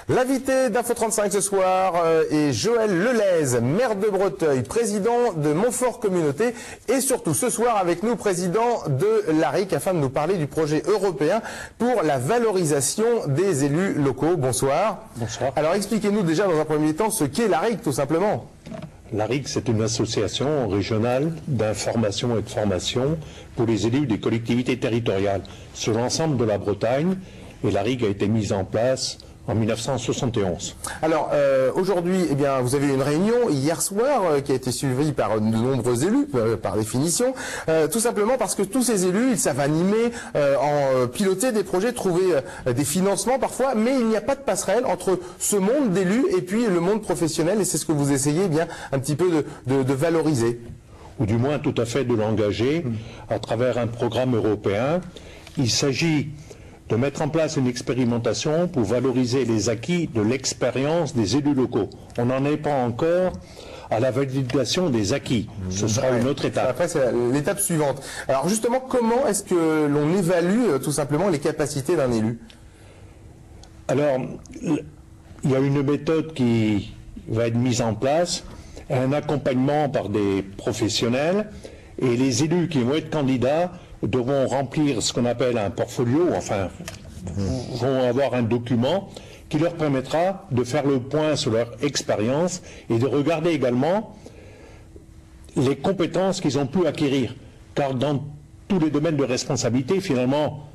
L'invité d'Info 35 ce soir est Joël Lelez, maire de Breteuil, président de Montfort Communauté et surtout ce soir avec nous président de l'ARIC afin de nous parler du projet européen pour la valorisation des élus locaux. Bonsoir. Bonsoir. Alors expliquez-nous déjà dans un premier temps ce qu'est l'ARIC tout simplement. L'ARIC, c'est une association régionale d'information et de formation pour les élus des collectivités territoriales sur l'ensemble de la Bretagne. Et l'ARIC a été mise en place en 1971. Alors aujourd'hui, eh bien, vous avez eu une réunion hier soir qui a été suivie par de nombreux élus, par définition, tout simplement parce que tous ces élus, ils savent animer, piloter des projets, trouver des financements parfois, mais il n'y a pas de passerelle entre ce monde d'élus et puis le monde professionnel, et c'est ce que vous essayez eh bien un petit peu de valoriser. Ou du moins tout à fait de l'engager à travers un programme européen. Il s'agit de mettre en place une expérimentation pour valoriser les acquis de l'expérience des élus locaux. On n'en est pas encore à la validation des acquis. Ce sera une autre étape. Après, c'est l'étape suivante. Alors justement, comment est-ce que l'on évalue tout simplement les capacités d'un élu? Alors, il y a une méthode qui va être mise en place, un accompagnement par des professionnels, et les élus qui vont être candidats devront remplir ce qu'on appelle un portfolio, enfin, vont avoir un document qui leur permettra de faire le point sur leur expérience et de regarder également les compétences qu'ils ont pu acquérir. Car dans tous les domaines de responsabilité, finalement,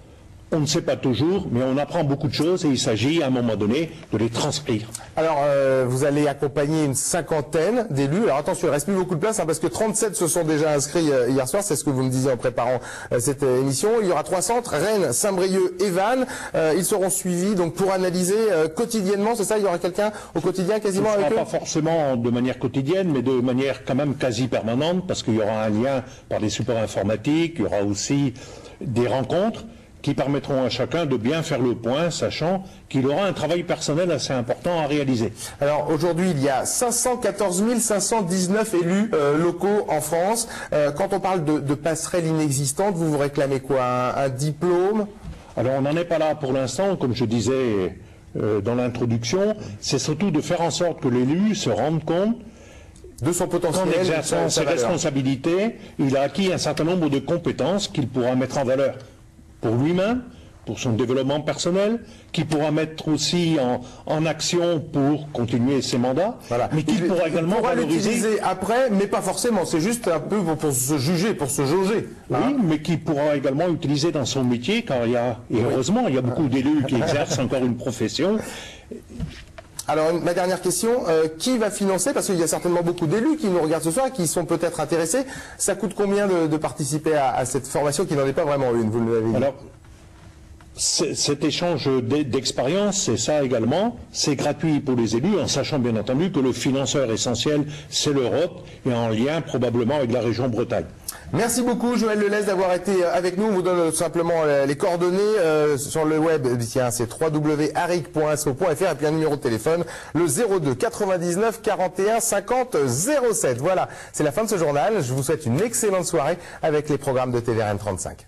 on ne sait pas toujours, mais on apprend beaucoup de choses et il s'agit à un moment donné de les transcrire. Alors, vous allez accompagner une cinquantaine d'élus. Alors attention, il ne reste plus beaucoup de place parce que 37 se sont déjà inscrits hier soir. C'est ce que vous me disiez en préparant cette émission. Il y aura 3 centres, Rennes, Saint-Brieuc et Vannes. Ils seront suivis donc pour analyser quotidiennement. C'est ça, il y aura quelqu'un au quotidien quasiment avec eux? Pas forcément de manière quotidienne, mais de manière quand même quasi permanente, parce qu'il y aura un lien par les supports informatiques. Il y aura aussi des rencontres qui permettront à chacun de bien faire le point, sachant qu'il aura un travail personnel assez important à réaliser. Alors aujourd'hui, il y a 514 519 élus locaux en France. Quand on parle de passerelles inexistantes, vous vous réclamez quoi? Un diplôme? Alors on n'en est pas là pour l'instant, comme je disais dans l'introduction. C'est surtout de faire en sorte que l'élu se rende compte de son potentiel, qu'en exerçant ses responsabilités, il a acquis un certain nombre de compétences qu'il pourra mettre en valeur pour lui-même, pour son développement personnel, qui pourra mettre aussi en action pour continuer ses mandats, voilà. Mais qui pourra également l'utiliser après, mais pas forcément, c'est juste un peu pour se juger, pour se jauger. Oui, hein, mais qui pourra également utiliser dans son métier, car il y a, et heureusement, il y a beaucoup d'élus qui exercent encore une profession. Alors, ma dernière question, qui va financer? Parce qu'il y a certainement beaucoup d'élus qui nous regardent ce soir, qui sont peut-être intéressés. Ça coûte combien de participer à cette formation qui n'en est pas vraiment une, vous l'avez dit? Alors, cet échange d'expérience, c'est ça également, c'est gratuit pour les élus, en sachant bien entendu que le financeur essentiel, c'est l'Europe, et en lien probablement avec la région Bretagne. Merci beaucoup Joël Lelez d'avoir été avec nous. On vous donne simplement les coordonnées sur le web. Tiens, c'est www.aric.so.fr et puis un numéro de téléphone, le 02 99 41 50 07. Voilà, c'est la fin de ce journal. Je vous souhaite une excellente soirée avec les programmes de TVRM 35.